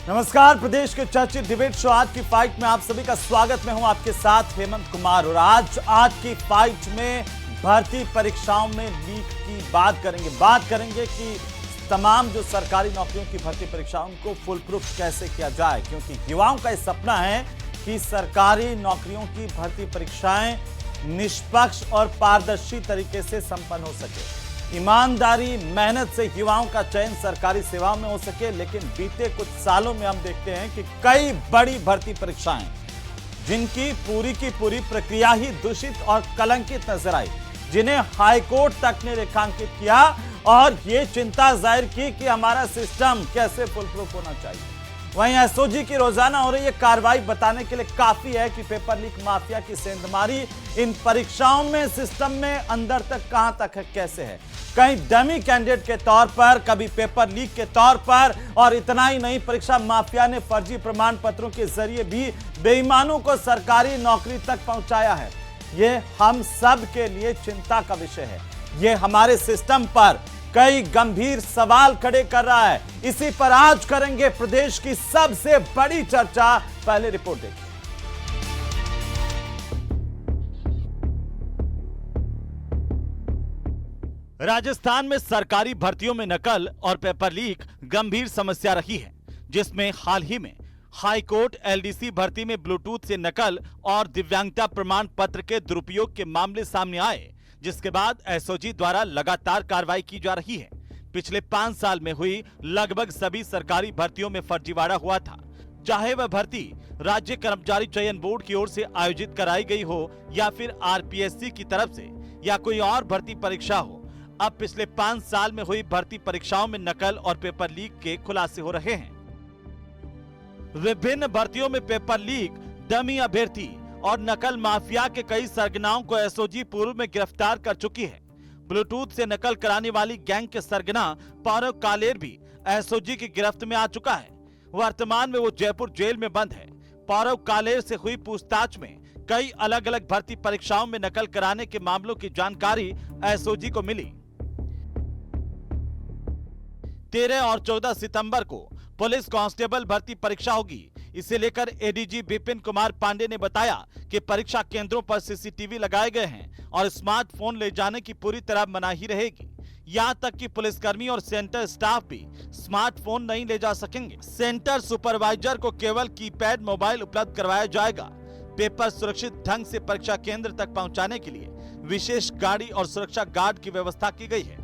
नमस्कार, प्रदेश के चर्चित डिबेट शो आज की फाइट में आप सभी का स्वागत। मैं हूं आपके साथ हेमंत कुमार और आज की फाइट में भर्ती परीक्षाओं में लीक की बात करेंगे कि तमाम जो सरकारी नौकरियों की भर्ती परीक्षाओं को फुल प्रूफ कैसे किया जाए, क्योंकि युवाओं का ये सपना है कि सरकारी नौकरियों की भर्ती परीक्षाएं निष्पक्ष और पारदर्शी तरीके से संपन्न हो सके, ईमानदारी मेहनत से युवाओं का चयन सरकारी सेवाओं में हो सके। लेकिन बीते कुछ सालों में हम देखते हैं कि कई बड़ी भर्ती परीक्षाएं जिनकी पूरी की पूरी प्रक्रिया ही दूषित और कलंकित नजर आई, जिन्हें हाईकोर्ट तक ने रेखांकित किया और ये चिंता जाहिर की कि हमारा सिस्टम कैसे फुल प्रूफ होना चाहिए। वहीं एसओजी की रोजाना हो रही ये कार्रवाई बताने के लिए काफी है कि पेपर लीक माफिया की सेंधमारी इन परीक्षाओं में, सिस्टम में अंदर तक कहां तक है, कैसे है। कहीं डमी कैंडिडेट के तौर पर, कभी पेपर लीक के तौर पर, और इतना ही नहीं, परीक्षा माफिया ने फर्जी प्रमाण पत्रों के जरिए भी बेईमानों को सरकारी नौकरी तक पहुंचाया है। ये हम सब के लिए चिंता का विषय है। ये हमारे सिस्टम पर कई गंभीर सवाल खड़े कर रहा है। इसी पर आज करेंगे प्रदेश की सबसे बड़ी चर्चा। पहले रिपोर्ट देखिए। राजस्थान में सरकारी भर्तियों में नकल और पेपर लीक गंभीर समस्या रही है, जिसमें हाल ही में हाईकोर्ट एलडीसी भर्ती में ब्लूटूथ से नकल और दिव्यांगता प्रमाण पत्र के दुरुपयोग के मामले सामने आए, जिसके बाद एसओजी द्वारा लगातार कार्रवाई की जा रही है। पिछले 5 साल में हुई लगभग सभी सरकारी भर्तियों में फर्जीवाड़ा हुआ था, चाहे वह भर्ती राज्य कर्मचारी चयन बोर्ड की ओर से आयोजित कराई गई हो या फिर आरपीएससी की तरफ से या कोई और भर्ती परीक्षा हो। अब पिछले 5 साल में हुई भर्ती परीक्षाओं में नकल और पेपर लीक के खुलासे हो रहे हैं। विभिन्न भर्तियों में पेपर लीक, डमी अभ्यर्थी और नकल माफिया के कई सरगनाओं को एसओजी पूर्व में गिरफ्तार कर चुकी है। ब्लूटूथ से नकल कराने वाली गैंग के सरगना पौरव कालेर भी एसओजी की गिरफ्त में आ चुका है। वर्तमान में वो जयपुर जेल में बंद है। पौरव कालेर से हुई पूछताछ में कई अलग अलग भर्ती परीक्षाओं में नकल कराने के मामलों की जानकारी एसओजी को मिली। 13 और 14 सितंबर को पुलिस कांस्टेबल भर्ती परीक्षा होगी। इसे लेकर एडीजी विपिन कुमार पांडे ने बताया कि परीक्षा केंद्रों पर सीसीटीवी लगाए गए हैं और स्मार्टफोन ले जाने की पूरी तरह मनाही रहेगी। यहां तक कि पुलिसकर्मी और सेंटर स्टाफ भी स्मार्टफोन नहीं ले जा सकेंगे। सेंटर सुपरवाइजर को केवल कीपैड मोबाइल उपलब्ध करवाया जाएगा। पेपर सुरक्षित ढंग से परीक्षा केंद्र तक पहुंचाने के लिए विशेष गाड़ी और सुरक्षा गार्ड की व्यवस्था की गई है।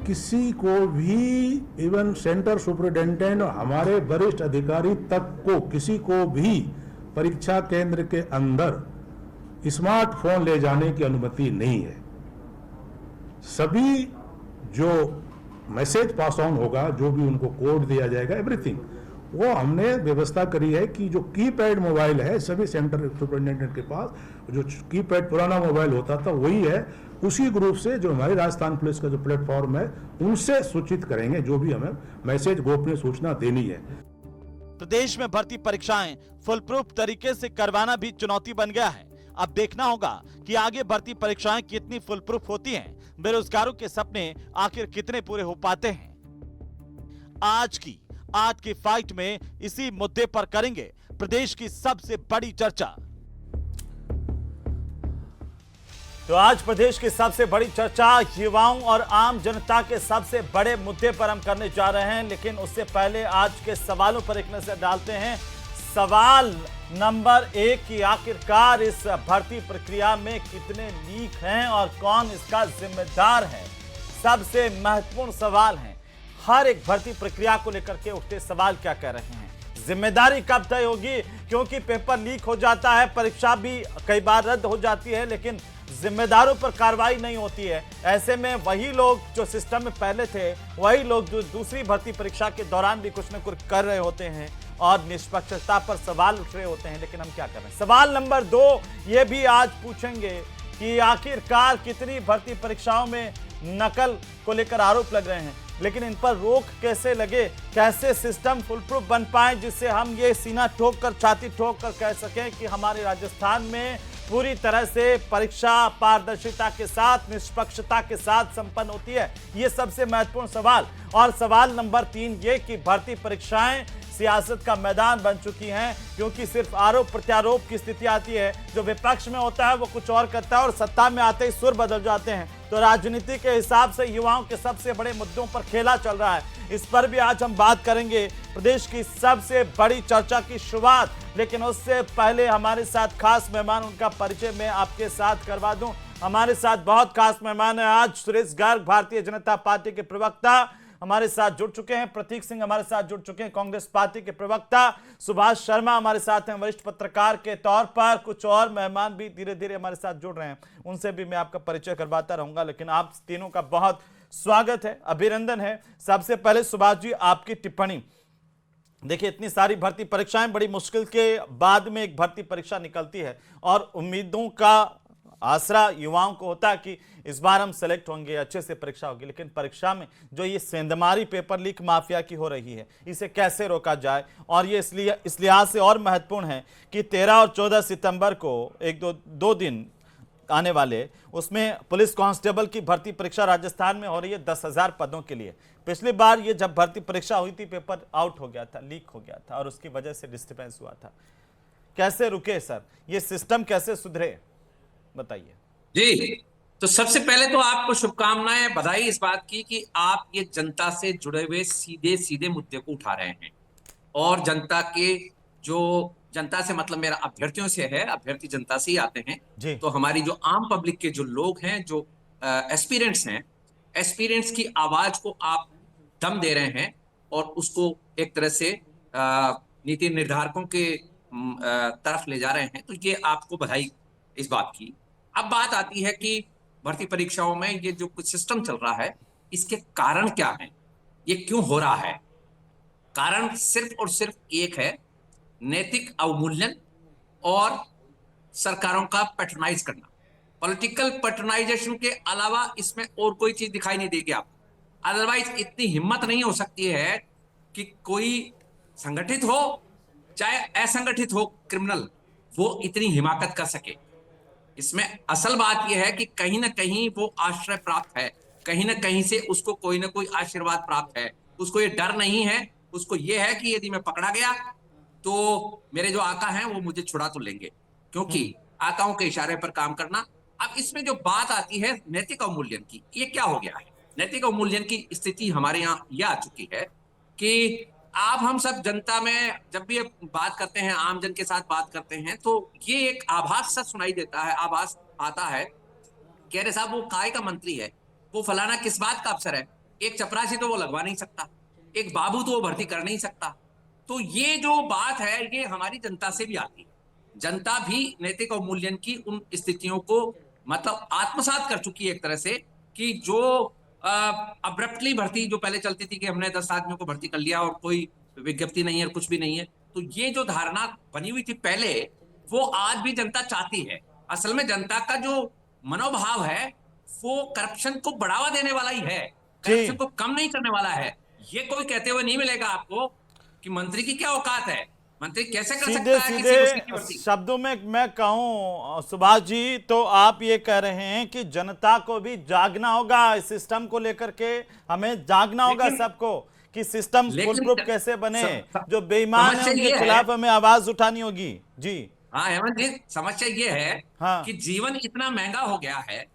किसी को भी, इवन सेंटर सुपरिटेंडेंट और हमारे वरिष्ठ अधिकारी तक को, किसी को भी परीक्षा केंद्र के अंदर स्मार्टफोन ले जाने की अनुमति नहीं है। सभी जो मैसेज पास ऑन होगा, जो भी उनको कोड दिया जाएगा, एवरीथिंग, वो हमने व्यवस्था करी है कि जो कीपैड मोबाइल है सभी सेंटर सुपरिटेंडेंट के पास, जो कीपैड पुराना मोबाइल होता था वही है। उसी ग्रुप से जो हमारी राजस्थान पुलिस का जो प्लेटफॉर्म है उनसे सूचित करेंगे जो भी हमें मैसेज, गोपनीय सूचना देनी है। प्रदेश में भर्ती परीक्षाएं फुल प्रूफ तरीके से करवाना भी चुनौती बन गया है। अब देखना होगा कि आगे भर्ती परीक्षाएं कितनी फुल प्रूफ होती हैं, बेरोजगारों के सपने आखिर कितने पूरे हो पाते हैं। आज की फाइट में इसी मुद्दे पर करेंगे प्रदेश की सबसे बड़ी चर्चा। तो आज प्रदेश की सबसे बड़ी चर्चा युवाओं और आम जनता के सबसे बड़े मुद्दे पर हम करने जा रहे हैं, लेकिन उससे पहले आज के सवालों पर एक नजर डालते हैं। सवाल नंबर 1 की आखिरकार इस भर्ती प्रक्रिया में कितने लीक हैं और कौन इसका जिम्मेदार है, सबसे महत्वपूर्ण सवाल है। हर एक भर्ती प्रक्रिया को लेकर के उठते सवाल क्या कह रहे हैं, जिम्मेदारी कब तय होगी, क्योंकि पेपर लीक हो जाता है, परीक्षा भी कई बार रद्द हो जाती है, लेकिन जिम्मेदारों पर कार्रवाई नहीं होती है। ऐसे में वही लोग जो सिस्टम में पहले थे, वही लोग जो दूसरी भर्ती परीक्षा के दौरान भी कुछ न कुछ कर रहे होते हैं और निष्पक्षता पर सवाल उठ रहे होते हैं। लेकिन हम क्या कर रहे हैं। सवाल नंबर 2 ये भी आज पूछेंगे कि आखिरकार कितनी भर्ती परीक्षाओं में नकल को लेकर आरोप लग रहे हैं, लेकिन इन पर रोक कैसे लगे, कैसे सिस्टम फुल प्रूफ बन पाए जिससे हम ये सीना ठोक कर, छाती ठोक कर कह सकें कि हमारे राजस्थान में पूरी तरह से परीक्षा पारदर्शिता के साथ, निष्पक्षता के साथ संपन्न होती है? ये सबसे महत्वपूर्ण सवाल। और सवाल नंबर 3 ये कि भर्ती परीक्षाएं सियासत का मैदान बन चुकी हैं, क्योंकि सिर्फ आरोप प्रत्यारोप की स्थिति आती है। जो विपक्ष में होता है वो कुछ और करता है और सत्ता में आते ही सुर बदल जाते हैं। तो राजनीति के हिसाब से युवाओं के सबसे बड़े मुद्दों पर खेला चल रहा है। इस पर भी आज हम बात करेंगे। प्रदेश की सबसे बड़ी चर्चा की शुरुआत, लेकिन उससे पहले हमारे साथ खास मेहमान, उनका परिचय मैं आपके साथ करवा दूं। हमारे साथ बहुत खास मेहमान है आज। सुरेश गर्ग भारतीय जनता पार्टी के प्रवक्ता हमारे साथ जुड़ चुके हैं। प्रतीक सिंह हमारे साथ जुड़ चुके हैं, कांग्रेस पार्टी के प्रवक्ता। सुभाष शर्मा हमारे साथ हैं, वरिष्ठ पत्रकार के तौर पर। कुछ और मेहमान भी धीरे धीरे हमारे साथ जुड़ रहे हैं, उनसे भी मैं आपका परिचय करवाता रहूंगा। लेकिन आप तीनों का बहुत स्वागत है, अभिनंदन है। सबसे पहले सुभाष जी, आपकी टिप्पणी। देखिए, इतनी सारी भर्ती परीक्षाएं, बड़ी मुश्किल के बाद में एक भर्ती परीक्षा निकलती है और उम्मीदों का आसरा युवाओं को होता है कि इस बार हम सेलेक्ट होंगे, अच्छे से परीक्षा होगी। लेकिन परीक्षा में जो ये सेंधमारी पेपर लीक माफिया की हो रही है, इसे कैसे रोका जाए? और ये इसलिए इस लिहाज से और महत्वपूर्ण है कि 13 और 14 सितंबर को दो दिन आने वाले, उसमें पुलिस कांस्टेबल की भर्ती परीक्षा राजस्थान में हो रही है 10,000 पदों के लिए। पिछली बार ये जब भर्ती परीक्षा हुई थी, पेपर आउट हो गया था, लीक हो गया था और उसकी वजह से डिस्टर्बेंस हुआ था। कैसे रुके सर? ये सिस्टम कैसे सुधरे, बताइए। जी, तो सबसे पहले तो आपको शुभकामनाएं, बधाई इस बात की कि आप ये जनता से जुड़े हुए सीधे सीधे मुद्दे को उठा रहे हैं। और जनता से मतलब मेरा अभ्यर्थियों से है, अभ्यर्थी जनता से ही आते हैं। तो हमारी जो आम पब्लिक के जो लोग हैं, जो एस्पिरेंट्स हैं, एस्पिरेंट्स की आवाज को आप दम दे रहे हैं और उसको एक तरह से नीति निर्धारकों के तरफ ले जा रहे हैं। तो ये आपको बधाई इस बात की। अब बात आती है कि भर्ती परीक्षाओं में ये जो कुछ सिस्टम चल रहा है, इसके कारण क्या है, ये क्यों हो रहा है? कारण सिर्फ और सिर्फ एक है, नैतिक अवमूल्यन और सरकारों का पैट्रोनाइज करना। पॉलिटिकल पैट्रोनाइजेशन के अलावा इसमें और कोई चीज दिखाई नहीं देगी आपको। अदरवाइज इतनी हिम्मत नहीं हो सकती है कि कोई संगठित हो चाहे असंगठित हो क्रिमिनल, वो इतनी हिमाकत कर सके। इसमें असल बात यह है कि कहीं ना कहीं वो आश्रय प्राप्त है, कहीं ना कहीं से उसको कोई ना कोई आशीर्वाद प्राप्त है। उसको ये डर नहीं है, उसको ये है कि यदि मैं पकड़ा गया तो मेरे जो आका हैं वो मुझे छुड़ा तो लेंगे, क्योंकि आकाओं के इशारे पर काम करना। अब इसमें जो बात आती है नैतिक अवमूल्यन की, ये क्या हो गया है? नैतिक अवमूल्यन की स्थिति हमारे यहाँ यह आ चुकी है कि आप हम सब जनता में जब भी बात करते हैं, आमजन के साथ बात करते हैं, तो ये एक आभास सा सुनाई देता है, आभास आता है कि अरे साहब वो काय का मंत्री है, वो फलाना किस बात का अफसर है, एक चपरासी तो वो लगवा नहीं सकता, एक बाबू तो वो भर्ती कर नहीं सकता। तो ये जो बात है ये हमारी जनता से भी आती है। जनता भी नैतिक अवमूल्यन की उन स्थितियों को मतलब आत्मसात कर चुकी है एक तरह से, कि जो अब्रप्टली भर्ती जो पहले चलती थी कि हमने 10 आदमियों को भर्ती कर लिया और कोई विज्ञप्ति नहीं है, कुछ भी नहीं है, तो ये जो धारणा बनी हुई थी पहले, वो आज भी जनता चाहती है। असल में जनता का जो मनोभाव है वो करप्शन को बढ़ावा देने वाला ही है, करप्शन को कम नहीं करने वाला है। ये कोई कहते हुए नहीं मिलेगा आपको कि मंत्री की क्या औकात है, मंत्री कैसे कर सकता है किसी की भर्ती। शब्दों में मैं कहूं सुभाष जी, तो आप ये कह रहे हैं कि जनता को भी जागना होगा इस सिस्टम को लेकर के, हमें जागना होगा सबको कि सिस्टम फुल प्रूफ कैसे बने, जो बेईमान है उनके खिलाफ हमें आवाज उठानी होगी। जी हाँ हेमंत जी, समस्या ये है कि जीवन इतना महंगा हो गया है,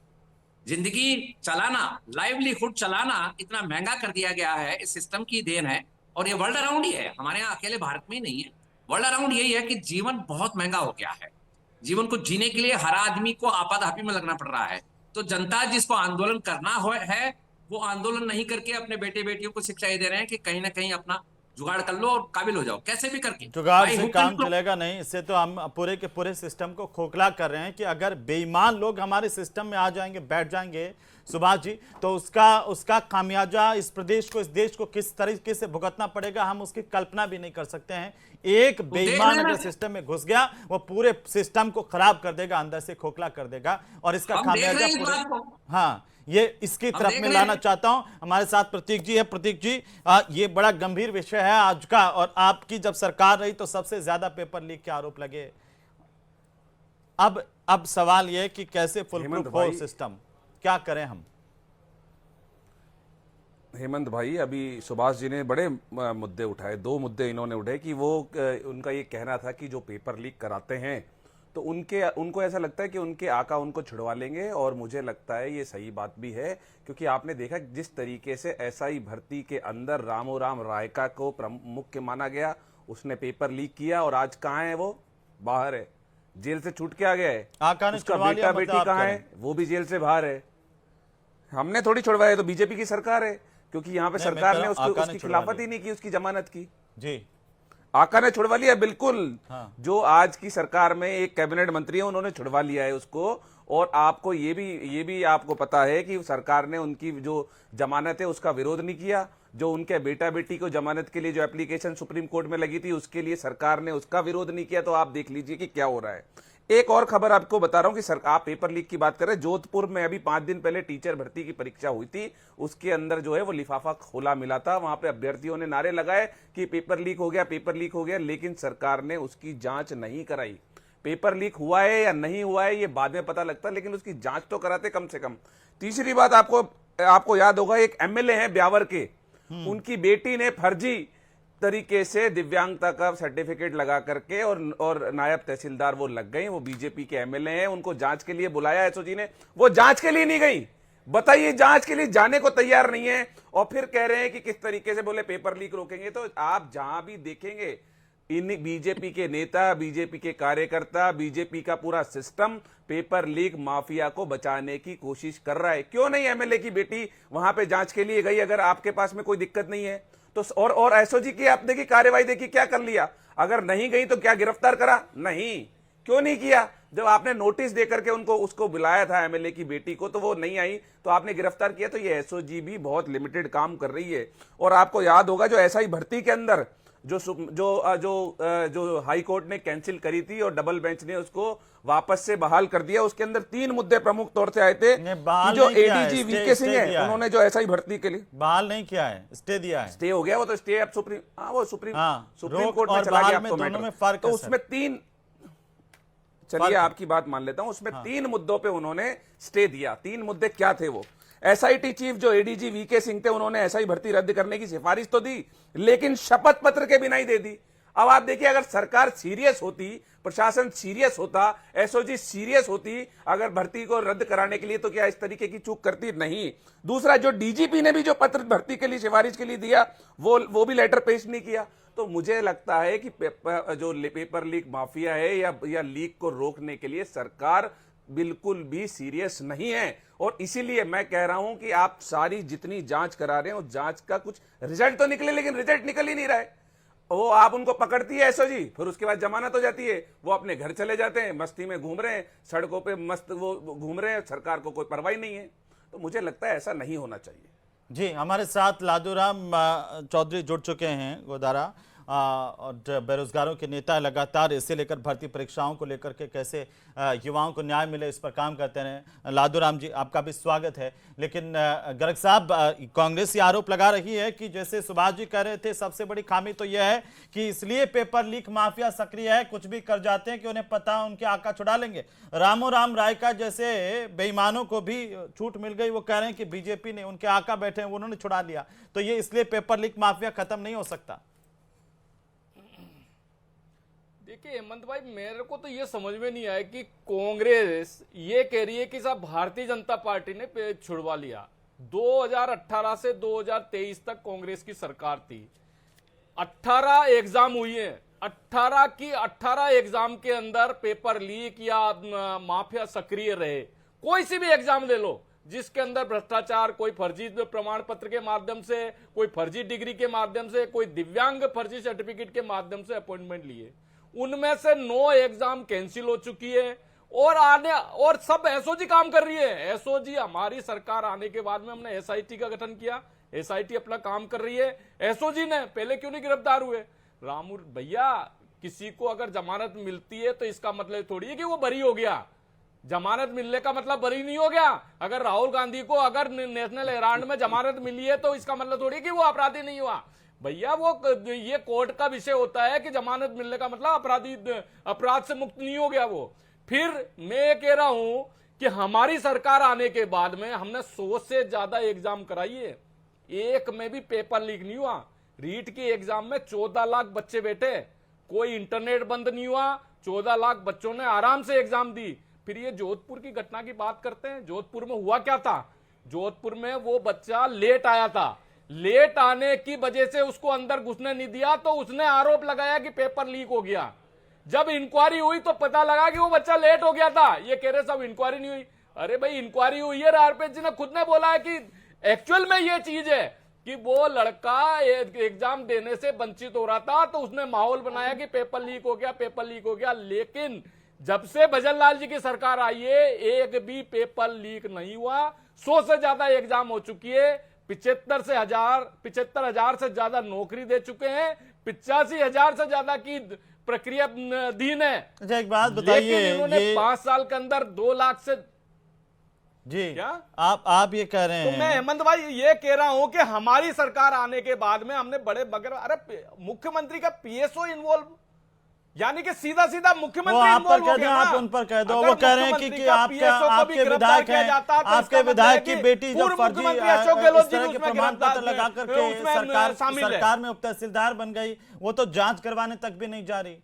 जिंदगी चलाना, लाइवलीहुड चलाना इतना महंगा कर दिया गया है, इस सिस्टम की देन है। और ये वर्ल्ड अराउंड ही है, हमारे यहाँ अकेले भारत में ही नहीं है, वर्ल्ड अराउंड यही है कि जीवन बहुत महंगा हो गया है। जीवन को जीने के लिए हर आदमी को आपाधापी में लगना पड़ रहा है। तो जनता जिसको आंदोलन करना है वो आंदोलन नहीं करके अपने बेटे बेटियों को शिक्षा दे रहे हैं कि कहीं ना कहीं अपना जुगाड़ कर लो और काबिल हो जाओ, कैसे भी करके। जुगाड़ से काम चलेगा नहीं, इससे तो हम पूरे के पूरे सिस्टम को खोखला कर रहे हैं कि अगर बेईमान लोग हमारे सिस्टम में आ जाएंगे, बैठ जाएंगे सुभाष जी, तो उसका खामियाजा इस प्रदेश को, इस देश को किस तरीके से भुगतना पड़ेगा, हम उसकी कल्पना भी नहीं कर सकते हैं। एक बेईमान अगर सिस्टम में घुस गया, वो पूरे सिस्टम को खराब कर देगा, अंदर से खोखला कर देगा और इसका खामियाजा पूरे, हाँ, ये इसकी तरफ में लाना चाहता हूं। हमारे साथ प्रतीक जी है। प्रतीक जी, ये बड़ा गंभीर विषय है आज का, और आपकी जब सरकार रही तो सबसे ज्यादा पेपर लीक के आरोप लगे। अब अब सवाल यह कि कैसे फुल हेमंत प्रूफ हो भाई, सिस्टम, क्या करें हम? हेमंत भाई, अभी सुभाष जी ने बड़े मुद्दे उठाए, दो मुद्दे इन्होंने उठाए कि वो उनका ये कहना था कि जो पेपर लीक कराते हैं तो उनको ऐसा लगता है कि उनके आका उनको छुड़वा लेंगे, और मुझे लगता है ये सही बात भी है, क्योंकि आपने देखा जिस तरीके से एसआई भर्ती के अंदर रामोराम रायका को मुख्य माना गया, उसने पेपर लीक किया और आज कहाँ है वो? बाहर है, जेल से छूट के आ गया है। आका ने उसका छुड़वा लिया, बेटा बेटी मतलब आप कहाँ कह है? वो भी जेल से बाहर है। हमने थोड़ी छुड़वाया, तो बीजेपी की सरकार है, क्योंकि यहाँ पे सरकार ने उसकी खिलाफत ही नहीं की, उसकी जमानत की। जी, आका ने छुड़वा लिया, बिल्कुल। हाँ। जो आज की सरकार में एक कैबिनेट मंत्री है, उन्होंने छुड़वा लिया है उसको। और आपको ये भी आपको पता है कि सरकार ने उनकी जो जमानत है उसका विरोध नहीं किया। जो उनके बेटा बेटी को जमानत के लिए जो एप्लीकेशन सुप्रीम कोर्ट में लगी थी, उसके लिए सरकार ने उसका विरोध नहीं किया। तो आप देख लीजिए कि क्या हो रहा है। एक और खबर आपको बता रहा हूं कि सरकार, आप पेपर लीक की बात कर रहे हैं, जोधपुर में अभी 5 दिन पहले टीचर भर्ती की परीक्षा हुई थी, उसके अंदर जो है वो लिफाफा खोला मिला था। वहां पे अभ्यर्थियों ने नारे लगाए कि पेपर लीक हो गया, पेपर लीक हो गया, लेकिन सरकार ने उसकी जांच नहीं कराई। पेपर लीक हुआ है या नहीं हुआ है ये बाद में पता लगता, लेकिन उसकी जांच तो कराते कम से कम। तीसरी बात, आपको याद होगा, एक एमएलए है ब्यावर के, उनकी बेटी ने फर्जी तरीके से दिव्यांगता का सर्टिफिकेट लगा करके और नायब तहसीलदार वो लग गई। वो बीजेपी के एमएलए हैं, उनको जांच के लिए बुलाया एसओजी ने, वो जांच के लिए नहीं गई। बताइए, जांच के लिए जाने को तैयार नहीं है, और फिर कह रहे हैं कि किस तरीके से बोले पेपर लीक रोकेंगे। तो आप जहां भी देखेंगे, इन बीजेपी के नेता, बीजेपी के कार्यकर्ता, बीजेपी का पूरा सिस्टम पेपर लीक माफिया को बचाने की कोशिश कर रहा है। क्यों नहीं एमएलए की बेटी वहां पे जांच के लिए गई, अगर आपके पास में कोई दिक्कत नहीं है तो? और एसओजी की आपने की कार्रवाई देखी, क्या कर लिया? अगर नहीं गई तो क्या गिरफ्तार करा? नहीं। क्यों नहीं किया? जब आपने नोटिस देकर के उसको बुलाया था एमएलए की बेटी को, तो वो नहीं आई, तो आपने गिरफ्तार किया। तो ये एसओजी भी बहुत लिमिटेड काम कर रही है। और आपको याद होगा, जो एसआई भर्ती के अंदर जो हाई कोर्ट ने कैंसिल करी थी और डबल बेंच ने उसको वापस से बहाल कर दिया, उसके अंदर 3 मुद्दे प्रमुख तौर से आए थे कि जो एडीजी वीके सिंह है, उन्होंने जो एसआई भर्ती के लिए बहाल नहीं किया है, स्टे दिया है। स्टे हो गया, वो तो स्टे अब सुप्रीम कोर्ट में और चला गया। दोनों में फर्क तो है उसमें 3, चलिए आपकी बात मान लेता हूं, उसमें 3 मुद्दों पे उन्होंने स्टे दिया। 3 मुद्दे क्या थे वो? एसआईटी चीफ जो एडीजी वीके सिंह थे, उन्होंने एसआई भर्ती रद्द करने की सिफारिश तो दी, लेकिन शपथ पत्र के बिना ही दे दी। अब आप देखिए, अगर सरकार सीरियस होती, प्रशासन सीरियस होता, एसओजी सीरियस होती अगर भर्ती को रद्द कराने के लिए, तो क्या इस तरीके की चूक करती? नहीं। दूसरा, जो डीजीपी ने भी जो पत्र भर्ती के लिए सिफारिश के लिए दिया, वो भी लेटर पेश नहीं किया। तो मुझे लगता है कि जो पेपर लीक माफिया है या लीक को रोकने के लिए सरकार बिल्कुल भी सीरियस नहीं है। और इसीलिए मैं कह रहा हूं कि आप सारी जितनी जांच करा रहे हैं, उस जांच का कुछ रिजल्ट तो निकले, लेकिन रिजल्ट निकल ही नहीं रहा है। वो आप उनको पकड़ती है एसओजी, फिर उसके बाद जमानत हो जाती है, वो अपने घर चले जाते हैं, मस्ती में घूम रहे हैं, सड़कों पे मस्त वो घूम रहे हैं, सरकार को कोई परवाह नहीं है। तो मुझे लगता है ऐसा नहीं होना चाहिए। जी, हमारे साथ लादूराम चौधरी जुड़ चुके हैं गोदारा, और बेरोजगारों के नेता लगातार इसे लेकर भर्ती परीक्षाओं को लेकर के कैसे युवाओं को न्याय मिले इस पर काम करते हैं। लादूराम जी, आपका भी स्वागत है। लेकिन गर्ग साहब, कांग्रेस ये आरोप लगा रही है कि जैसे सुभाष जी कह रहे थे, सबसे बड़ी खामी तो यह है कि इसलिए पेपर लीक माफिया सक्रिय है, कुछ भी कर जाते हैं कि उन्हें पता है उनके आका छुड़ा लेंगे। रामोराम रायका जैसे बेईमानों को भी छूट मिल गई, वो कह रहे हैं कि बीजेपी ने, उनके आका बैठे हैं, उन्होंने छुड़ा लिया। तो ये इसलिए पेपर लीक माफिया खत्म नहीं हो सकता। देखिए हेमंत भाई, मेरे को तो ये समझ में नहीं आया कि कांग्रेस ये कह रही है कि साहब भारतीय जनता पार्टी ने छुड़वा लिया। 2018 से 2023 तक कांग्रेस की सरकार थी, 18 एग्जाम हुई है, 18 एग्जाम के अंदर पेपर लीक या माफिया सक्रिय रहे। कोई सी भी एग्जाम ले लो जिसके अंदर भ्रष्टाचार, कोई फर्जी प्रमाण पत्र के माध्यम से, कोई फर्जी डिग्री के माध्यम से, कोई दिव्यांग फर्जी सर्टिफिकेट के माध्यम से अपॉइंटमेंट लिए, उनमें से 9 एग्जाम कैंसिल हो चुकी है। और सब एसओजी काम कर रही है। एसओजी, हमारी सरकार आने के बाद में हमने एसआईटी का गठन किया, एसआईटी अपना काम कर रही है। एसओजी ने पहले क्यों नहीं गिरफ्तार हुए? रामू भैया, किसी को अगर जमानत मिलती है तो इसका मतलब थोड़ी है कि वो बरी हो गया। जमानत मिलने का मतलब बरी नहीं हो गया। अगर राहुल गांधी को अगर नेशनल हेराल्ड में जमानत मिली है तो इसका मतलब थोड़ी है कि वो अपराधी नहीं हुआ। भैया, वो ये कोर्ट का विषय होता है कि जमानत मिलने का मतलब अपराध से मुक्त नहीं हो गया। वो फिर मैं ये कह रहा हूं कि हमारी सरकार आने के बाद में हमने 100 से ज्यादा एग्जाम कराई है, एक में भी पेपर लीक नहीं हुआ। रीट की एग्जाम में 14 लाख बच्चे बैठे, कोई इंटरनेट बंद नहीं हुआ, 14 लाख बच्चों ने आराम से एग्जाम दी। फिर ये जोधपुर की घटना की बात करते हैं, जोधपुर में हुआ क्या था? जोधपुर में वो बच्चा लेट आया था, लेट आने की वजह से उसको अंदर घुसने नहीं दिया, तो उसने आरोप लगाया कि पेपर लीक हो गया। जब इंक्वायरी हुई तो पता लगा कि वो बच्चा लेट हो गया था। ये कह रहे सब इंक्वायरी नहीं हुई। अरे भाई इंक्वायरी हुई है, आरपीएस जी ने खुद ने बोला है कि एक्चुअल में ये चीज है कि वो लड़का एग्जाम देने से वंचित हो रहा था, तो उसने माहौल बनाया कि पेपर लीक हो गया, पेपर लीक हो गया। लेकिन जब से भजनलाल जी की सरकार आई है, एक भी पेपर लीक नहीं हुआ। 100 से ज्यादा एग्जाम हो चुकी है, 75,000 से ज्यादा नौकरी दे चुके हैं, 85,000 से ज्यादा की प्रक्रिया अधीन है। अच्छा एक बात बताइए, लेकिन इन्होंने 5 साल के अंदर 2 लाख से जी क्या आप ये कह रहे तो हैं? मैं हेमंत भाई ये कह रहा हूं कि हमारी सरकार आने के बाद में हमने बड़े बगर, अरे मुख्यमंत्री का पीएसओ इन्वॉल्व, यानी कि सीधा सीधा वो मुख्यमंत्री आप पर इन्वॉल्व कह हो दो, गया आप ना। उन पर कह दो। अगर वो कह रहे हैं मुख्यमंत्री कि का आपके PSO को भी आपके गिरफ्तार विधायक किया हैं, जाता, तो आपके इसका मतलब विधायक है की कि बेटी जब पूर्व फर्जी मुख्यमंत्री अशोक गहलोत इस जी तरह भी के उसमें प्रमाण पत्र गिरफ्तार लगा करके उसमें शामिल है। सरकार में उप तहसीलदार बन गई, वो तो जांच करवाने तक भी नहीं जा रही।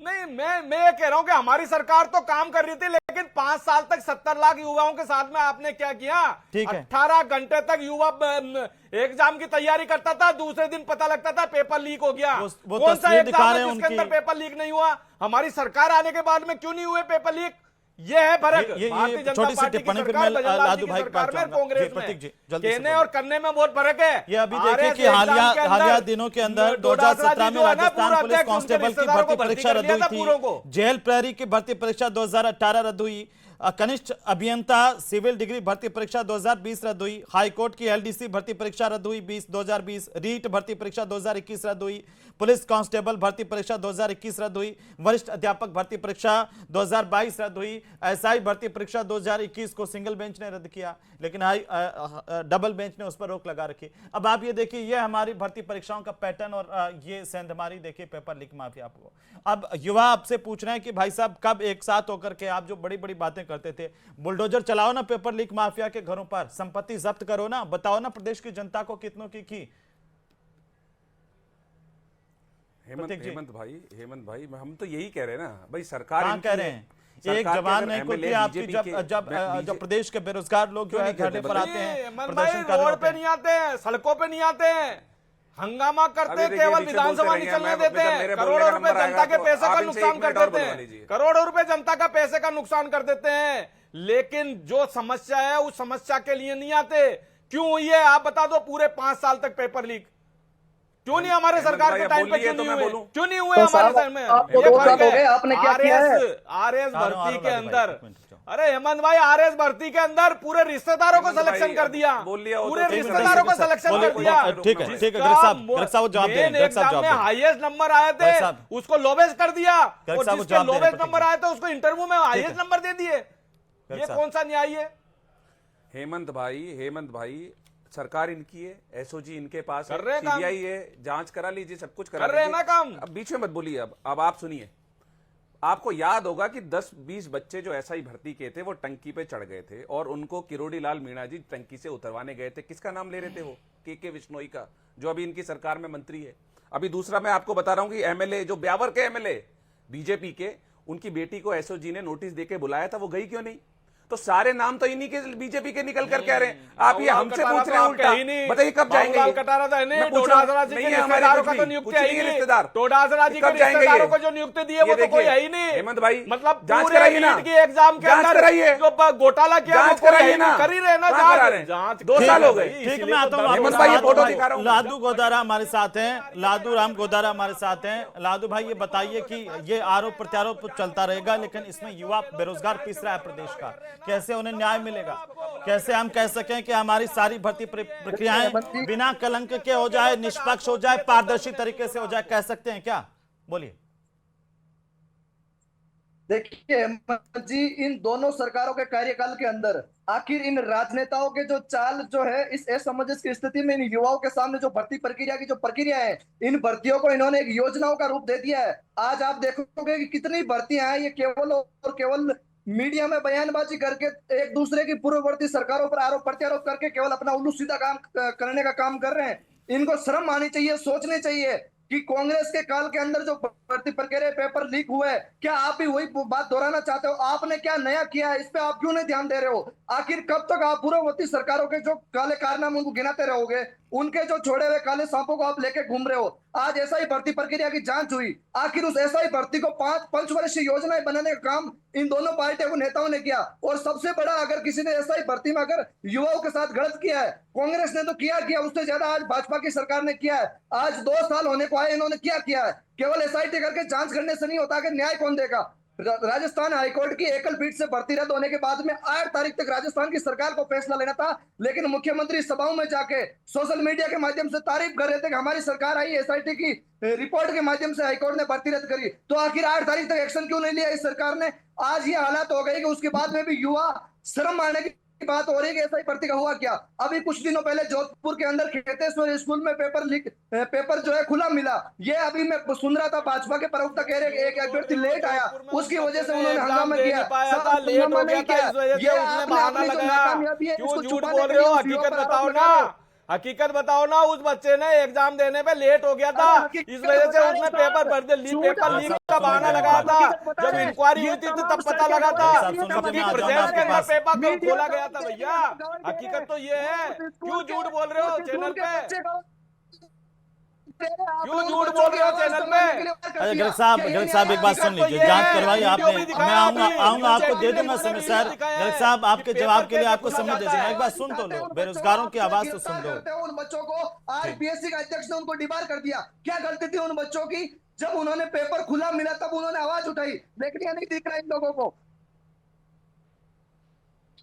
नहीं, मैं ये कह रहा हूं कि हमारी सरकार तो काम कर रही थी, लेकिन 5 साल तक 70 लाख युवाओं के साथ में आपने क्या किया? ठीक है। 18 घंटे तक युवा एग्जाम की तैयारी करता था, दूसरे दिन पता लगता था पेपर लीक हो गया। वो कौन सा तस्वीर दिखा एग्जाम रहे है हैं जिसके अंदर उनकी। पेपर लीक नहीं हुआ? हमारी सरकार आने के बाद में क्यों नहीं हुए पेपर लीक? ये है फर्क भारतीय जनता छोटी सी पार्टी की टिप्पणी फिर सरकार, मैं भजनलाल जी लादू की भाई सरकार बात में, चाहूंगा। कांग्रेस जी, प्रतीक जी, में जल्दी से कहने और करने में बहुत फर्क है। ये अभी देखिए कि एग्जाम के हालिया अंदर दिनों के अंदर डोडासरा 2017 जी में जो है ना, राजस्थान पूरा पुलिस अध्यक्ष, उनके कांस्टेबल की रिश्तेदारों को भर्ती भर्ती परीक्षा कर रद्द लिया हुई था पूरों थी, को। जेल प्रहरी की भर्ती परीक्षा 2018 रद्द हुई, कनिष्ठ अभियंता सिविल डिग्री भर्ती परीक्षा 2020 रद्द हुई, हाईकोर्ट की एलडीसी भर्ती परीक्षा रद्द हुई 2020, रीट भर्ती परीक्षा 2021 रद्द हुई, पुलिस कांस्टेबल भर्ती परीक्षा 2021 रद्द हुई, वरिष्ठ अध्यापक भर्ती परीक्षा 2022 रद्द हुई, एसआई भर्ती परीक्षा 2021 को सिंगल बेंच ने रद्द किया, लेकिन डबल बेंच ने उस पर रोक लगा रखी। अब आप ये देखिए, ये हमारी भर्ती परीक्षाओं का पैटर्न, और ये सेंधमारी देखिए पेपर लीक माफिया आपको। अब युवा आपसे पूछ रहे हैं कि भाई साहब कब एक साथ होकर के आप जो बड़ी बड़ी बातें करते थे, बुलडोजर चलाओ ना पेपर लीक माफिया के घरों पर, संपत्ति जब्त करो ना, बताओ ना प्रदेश की जनता को कितनों की। हेमंत भाई हम तो यही कह रहे हैं ना भाई, सरकार कहां कह रहे हैं? एक जवान नहीं खुलती आपकी जब प्रदेश के बेरोजगार लोग जो है धरने पर आते हैं, प्रदर्शन कर रहे रोड पे नहीं आते हैं, सड़कों पे नहीं आते हैं, हंगामा करते हैं, केवल विधानसभा नहीं चलने देते हैं, करोड़ों रुपए जनता के पैसे का नुकसान कर देते हैं, करोड़ों रुपए जनता का पैसे का नुकसान कर देते हैं। लेकिन जो समस्या है उस समस्या के लिए नहीं आते। क्यों हुई है आप बता दो? पूरे 5 साल तक पेपर लीक क्यों नहीं हमारे सरकार के टाइम पे क्यों नहीं हुए? क्यों नहीं हुए हमारे टाइम में? ये फर्क है। आपने क्या किया है? आरएस भर्ती के अंदर, अरे हेमंत भाई, आरएस भर्ती के अंदर पूरे रिश्तेदारों को सिलेक्शन कर दिया, पूरे रिश्तेदारों को सिलेक्शन कर दिया। ठीक है जवाब एग्जाम में हाईएस्ट नंबर आए थे उसको लोबेस कर दिया, और जिसके लोबेस्ट नंबर आए थे उसको इंटरव्यू में हाईएस्ट नंबर दे दिए। ये कौन सा न्याय है? हेमंत भाई सरकार इनकी है, एसओजी इनके पास है, कर रहे हैं काम। सीबीआई है, जांच करा लीजिए, सब कुछ करा कर रहे हैं लीजिए। ना काम। अब बीच में मत बोलिए। अब आप सुनिए, आपको याद होगा कि 10-20 बच्चे जो एसआई भर्ती के थे वो टंकी पे चढ़ गए थे और उनको किरोड़ी लाल मीणा जी टंकी से उतरवाने गए थे। किसका नाम ले रहे थे वो? के विश्नोई का, जो अभी इनकी सरकार में मंत्री है। अभी दूसरा मैं आपको बता रहा हूं कि एमएलए, जो ब्यावर के एमएलए बीजेपी के, उनकी बेटी को एसओजी ने नोटिस देके बुलाया था, वो गई क्यों नहीं? तो सारे नाम तो इन्हीं के बीजेपी के निकल कर कह रहे हैं। आप ये हमसे पूछ रहे हैं उल्टा, बताइए कब जाएंगे? डोडासरा जी के रिश्तेदारों का तो नियुक्ति है ही नहीं। डोडासरा जी के रिश्तेदारों को जो नियुक्ति दी है वो तो कोई है ही नहीं। हेमंत भाई, मतलब जांच पूरे कराइए ना, नीट की एग्जाम के अंदर जो घोटाला किया वो कोई है ही नहीं। कर ही रहे ना जांच, 2 साल हो गए। ठीक, मैं आता हूं। हेमंत भाई, ये फोटो दिखा रहा हूं। लादू गोदारा हमारे साथ हैं, लादू राम गोदारा हमारे साथ हैं। लादू भाई ये बताइए कि ये आरोप प्रत्यारोप चलता रहेगा, लेकिन इसमें युवा बेरोजगार पिस रहा है प्रदेश का, कैसे उन्हें न्याय मिलेगा? कैसे हम कह सकें कि हमारी सारी भर्ती प्रक्रियाएं बिना कलंक के हो जाए, निष्पक्ष हो जाए, पारदर्शी तरीके से हो जाए? कह सकते हैं क्या? बोलिए। देखिए हेमंत जी, इन दोनों सरकारों के कार्यकाल के अंदर आखिर इन राजनेताओं के जो चाल जो है, इस असमंजस की स्थिति में इन युवाओं के सामने जो भर्ती प्रक्रिया की जो प्रक्रिया है, इन भर्तियों को इन्होंने एक योजनाओं का रूप दे दिया है। आज आप देखोगे कि कितनी भर्तियां हैं, ये केवल और केवल मीडिया में बयानबाजी करके एक दूसरे की पूर्ववर्ती सरकारों पर आरोप प्रत्यारोप करके केवल अपना उल्लू सीधा काम करने का काम कर रहे हैं। इनको शर्म आनी चाहिए, सोचने चाहिए कि कांग्रेस के काल के अंदर जो भर्ती प्रक्रिया पेपर लीक हुए, क्या आप भी वही बात दोहराना चाहते हो? आपने क्या नया किया है, इस पे आप क्यों नहीं ध्यान दे रहे हो? आखिर कब तक आप पूर्ववर्ती सरकारों के जो काले कारनामे उनको गिनाते रहोगे? उनके जो छोड़े हुए काले सांपों को आप लेके घूम रहे हो। आज ऐसा ही भर्ती प्रक्रिया की जांच हुई, आखिर उस ऐसा ही भर्ती को 5 पंचवर्षीय योजनाएं बनाने का काम इन दोनों पार्टियों को नेताओं ने किया। और सबसे बड़ा, अगर किसी ने ऐसा ही भर्ती में अगर युवाओं के साथ गलत किया है, कांग्रेस ने तो किया, उससे ज्यादा आज भाजपा की सरकार ने किया है। आज 2 साल होने को आए, इन्होंने क्या किया है? केवल एसआईटी करके जांच करने से नहीं होता कि न्याय कौन देगा? राजस्थान हाईकोर्ट की एकल पीठ से भर्ती रद्द होने के बाद में 8 तारीख तक राजस्थान की सरकार को फैसला लेना था, लेकिन मुख्यमंत्री सभाओं में जाके सोशल मीडिया के माध्यम से तारीफ कर रहे थे कि हमारी सरकार आई, एसआईटी की रिपोर्ट के माध्यम से हाईकोर्ट ने भर्ती रद्द करी। तो आखिर 8 तारीख तक एक्शन क्यों नहीं लिया इस सरकार ने? आज ये हालात हो गए कि उसके बाद में भी युवा शर्म आने की बात हो रही है कि ऐसा ही भर्ती का हुआ क्या? अभी कुछ दिनों पहले जोधपुर के अंदर खेतेश्वर स्कूल में पेपर जो है खुला मिला। ये अभी मैं सुन रहा था, भाजपा के प्रवक्ता कह रहे एक अभ्यर्थी लेट आया, उसकी वजह से उन्होंने हंगामा किया। लेट हो गया था, इस वजह से उसने बहाना लगाया। क्यों झूठ बोल रहे हो? हकीकत बताओ ना, हकीकत बताओ ना। उस बच्चे ने एग्जाम देने पे लेट हो गया था, इस वजह से उसने पेपर लीक का बहाना लगाया था। जब इंक्वायरी हुई थी तब पता लगा था सबकी प्रेजेंस के अंदर पेपर कब खोला गया था। भैया हकीकत तो ये है, क्यों झूठ बोल रहे हो चैनल पे? क्यों झूठ बोल रहे हो चैनल पे? अरे गर्ग साहब एक बात सुन लीजिए, जांच करवाई आपने, मैं आऊंगा आपको दे दूंगा समय। सर गर्ग साहब, आपके जवाब के लिए आपको समय दे दूंगा। एक बात सुन तो लो, बेरोजगारों की आवाज तो सुन लो। उन बच्चों को आरपीएससी का अध्यक्ष ने उनको डिबार कर दिया। क्या गलती थी उन बच्चों की? जब उन्होंने पेपर खुला मिला तब उन्होंने आवाज उठाई, लेकिन ये नहीं दिख रहा इन लोगों को।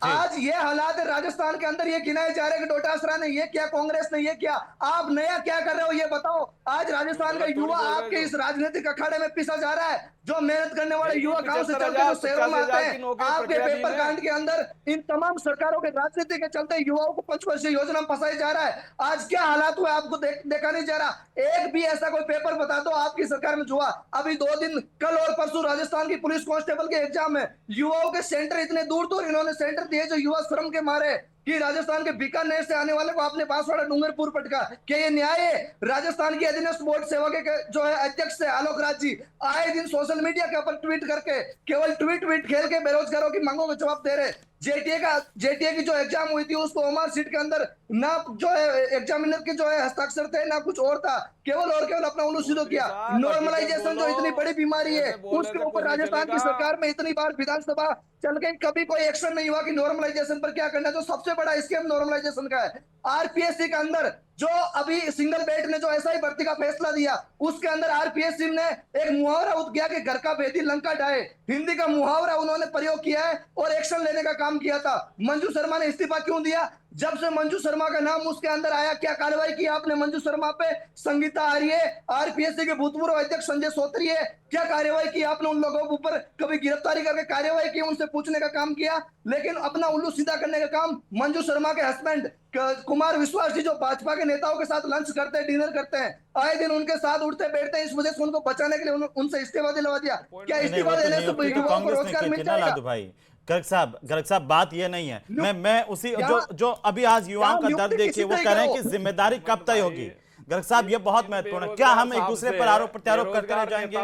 आज ये हालात राजस्थान के अंदर ये गिनाए जा रहे हैं कि डोटासरा ने ये किया, कांग्रेस ने ये किया। आप नया क्या कर रहे हो ये बताओ? आज राजस्थान का युवा आपके इस राजनीतिक अखाड़े में पिसा जा रहा है। जो मेहनत करने वाले युवा गांव से चलते जो शहरों में आते हैं, आपके पेपर कांड के अंदर इन तमाम सरकारों के राजनीति के चलते युवाओं को पंचवर्षीय योजना में फंसाया जा रहा है। आज क्या हालात हुए आपको देखा नहीं जा रहा? एक भी ऐसा कोई पेपर बता दो आपकी सरकार में जुआ। अभी 2 दिन कल और परसों राजस्थान की पुलिस कांस्टेबल के एग्जाम में युवाओं के सेंटर इतने दूर इन्होंने सेंटर दिए जो युवा श्रम के मारे कि राजस्थान के बीकानेर से आने वाले को आपने बांसवाड़ा डूंगरपुर पटका। क्या ये न्याय है? राजस्थान की अधीनस्थ बोर्ड सेवा के जो है अध्यक्ष है आलोक राज जी, आए दिन सोशल मीडिया के ऊपर ट्वीट करके केवल ट्वीट खेल के बेरोजगारों की मांगों का जवाब दे रहे। जेटीए की जो एग्जाम हुई थी उसको ओमार सीट के अंदर ना जो है एग्जामिनर के जो है हस्ताक्षर थे ना कुछ और था, केवल और केवल अपना उल्लू सीधो किया। नॉर्मलाइजेशन जो इतनी बड़ी बीमारी है उसके ऊपर राजस्थान की सरकार में इतनी बार विधानसभा चल गई, कभी कोई एक्शन नहीं हुआ कि नॉर्मलाइजेशन पर क्या करना है। जो सबसे बड़ा स्कीम नॉर्मलाइजेशन का है। आरपीएससी के अंदर जो अभी सिंगल बेड ने जो ऐसा ही भर्ती का फैसला दिया, उसके अंदर आरपीएससी ने एक मुहावरा किया कि घर का भेदी लंका ढाए, हिंदी का मुहावरा उन्होंने प्रयोग किया है और एक्शन लेने का काम किया था। मंजू शर्मा ने इस्तीफा क्यों दिया? जब से मंजू शर्मा का नाम उसके अंदर आया, क्या कार्रवाई की आपने मंजू शर्मा पे? संगीता आर्य, आरपीएससी के भूतपूर्व अध्यक्ष संजय सोत्री है, क्या कार्रवाई की आपने उन लोगों के ऊपर? कभी गिरफ्तारी करके कार्रवाई की, उनसे पूछने का काम किया? लेकिन अपना उल्लू सीधा करने का काम मंजू शर्मा के हस्बैंड कुमार विश्वास जी जो भाजपा के नेताओं के साथ लंच करते हैं, डिनर करते हैं, आए दिन उनके साथ उठते बैठते हैं, इस वजह से उनको बचाने के लिए उनसे इस्तीफा दिलवा दिया। क्या इस्तीफा देने से युवाओं को रोजगार मिल जाएगा? भाई गर्ग साहब बात ये नहीं है, मैं उसी जो अभी आज युवाओं का दर्द देखिए, वो कह रहे हैं कि जिम्मेदारी कब तय होगी। गर्ग साहब ये बहुत महत्वपूर्ण है। क्या हम एक दूसरे पर आरोप प्रत्यारोप करते रह जाएंगे?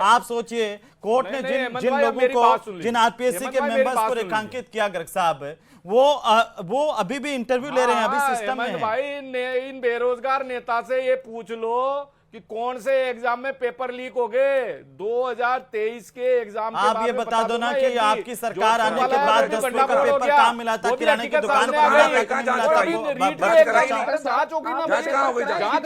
आप सोचिए, कोर्ट ने जिन लोगों को, जिन आरपीएससी के मेंबर्स को रेखांकित किया गर्ग साहब, वो अभी भी इंटरव्यू ले रहे हैं, अभी सिस्टम में है। भाई इन बेरोजगार नेता से ये पूछ लो कि कौन से एग्जाम में पेपर लीक हो गए 2023 के एग्जाम के। आप ये बता दो ना कि आपकी सरकार आने के बाद 10वीं का पेपर कहाँ मिला था, किराने की दुकान पर मिला था, कहाँ मिला था? जांच होगी ना, जांच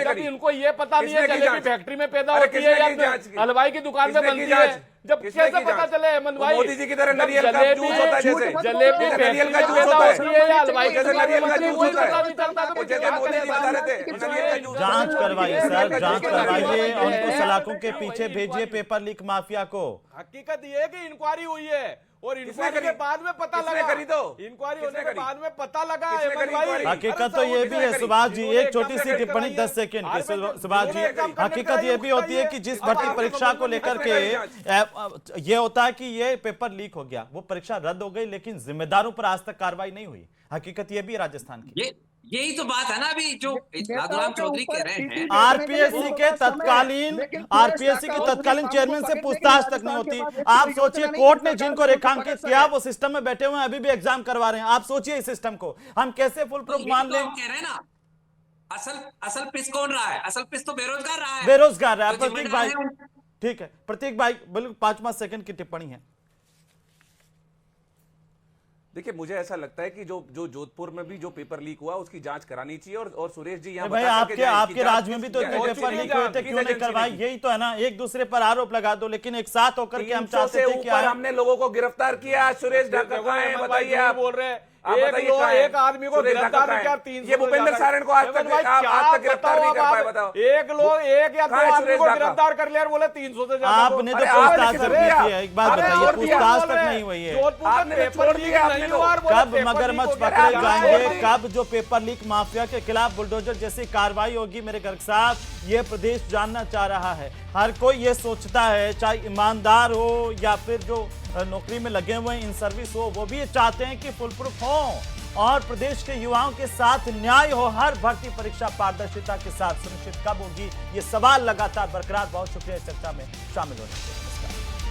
होगी। इनको ये पता नहीं है जलेबी फैक्ट्री में पैदा होती है या हलवाई की दुकान में बनती है। जब किसने कैसे की पता जांच? चले हेमंत वो भाई? मोदी जी की तरह जब नारियल का जलेबी- जूस होता है जैसे जलेबी जैसे फैक्ट्री नारियल का में जूस पैदा होता होती है या हलवाई की जैसे दुकान नारियल में का बनती है, जूस वही होता है। पता नहीं चलता तो वो जैसे क्या मोदी करें? जी बता रहे थे नारियल का जूस जांच होता है। करवाइए नारियल सर, का जांच जूस होता है। करवाइए उनको है। सलाखों के पीछे वही भेजिए इंक्वायरी। पेपर लीक माफिया को। हकीकत ये है कि इंक्वायरी हुई है और इंक्वायरी करी? के बाद में पता किसने लगा करी तो? इंक्वायरी किसने होने के करी? बाद में पता लगा किसने हेमंत करी भाई। इंक्वायरी? हकीकत तो ये भी है सुभाष जी, एक छोटी सी टिप्पणी 10 सेकंड की सुभाष जी, हकीकत ये भी होती है कि जिस भर्ती परीक्षा को लेकर के ये होता है कि ये पेपर लीक हो गया, वो परीक्षा रद्द हो गई, लेकिन जिम्मेदारों पर आज तक कार्रवाई नहीं हुई। हकीकत ये भी है राजस्थान की। यही तो बात है ना, अभी जो राधुराम चौधरी कह रहे हैं। आरपीएससी के आरपीएससी की तत्कालीन चेयरमैन से पूछताछ तक नहीं होती। आप सोचिए, कोर्ट ने जिनको रेखांकित किया वो सिस्टम में बैठे हुए हैं, अभी भी एग्जाम करवा रहे हैं। आप सोचिए इस सिस्टम को हम कैसे फुल प्रूफ मान लें? कह रहे हैं ना, असल पिस कौन रहा है? असल पिस तो बेरोजगार रहा है। बेरोजगार है। जो प्रतीक जिम्मेदार भाई, है ठीक है, प्रतीक भाई बिल्कुल 5 सेकंड की टिप्पणी है। देखिए, मुझे ऐसा लगता है कि जो जोधपुर में भी जो पेपर लीक हुआ उसकी जांच करानी चाहिए और सुरेश जी यहाँ भाई बता करके जाएं आपके कि राज्य में भी तो इतने जांच पेपर किस लीक हुए थे, क्यों नहीं करवाई? यही तो है ना, एक दूसरे पर आरोप लगा दो, लेकिन एक साथ होकर के हम 300 चाहते से थे कि ऊपर हमने लोगों को गिरफ्तार किया। सुरेश ढाका कहाँ है बताइए? आप बोल रहे हैं आप बताइए कहाँ है? एक आदमी को सुरेश गिरफ्तार ढाका किया कहाँ है? 300 ये भूपेंद्र सारण को आज तक गिरफ्तार नहीं कर पाए। बताओ, एक या दो कहाँ है आदमी सुरेश को ढाका? गिरफ्तार कर लिया और बोले 300 से ज्यादा आपने तो अरे पूछताछ आपने तक छोड़ नहीं दिया। की है। एक बात अरे बताइए, और दिया पूछताछ बोले, तक नहीं हुई है। जोधपुर में आपने पेपर छोड़ लीक दिया, नहीं आपने हुआ और बोले कब पेपर मगरमच्छ लीक हो गया। पकड़े क्या जाएंगे? है? कब जो पेपर लीक माफिया के खिलाफ बुलडोजर जैसी कार्रवाई होगी? मेरे गर्ग साहब, ये प्रदेश जानना चाह रहा है। हर कोई ये सोचता है, चाहे ईमानदार हो या फिर जो नौकरी में लगे हुए इन सर्विस हो, वो भी ये चाहते हैं कि फुल प्रूफ हो और प्रदेश के युवाओं के साथ न्याय हो। हर भर्ती परीक्षा पारदर्शिता के साथ सुनिश्चित कब होगी? ये सवाल लगातार बरकरार। बहुत शुक्रिया चर्चा में शामिल होने के लिए। नमस्कार।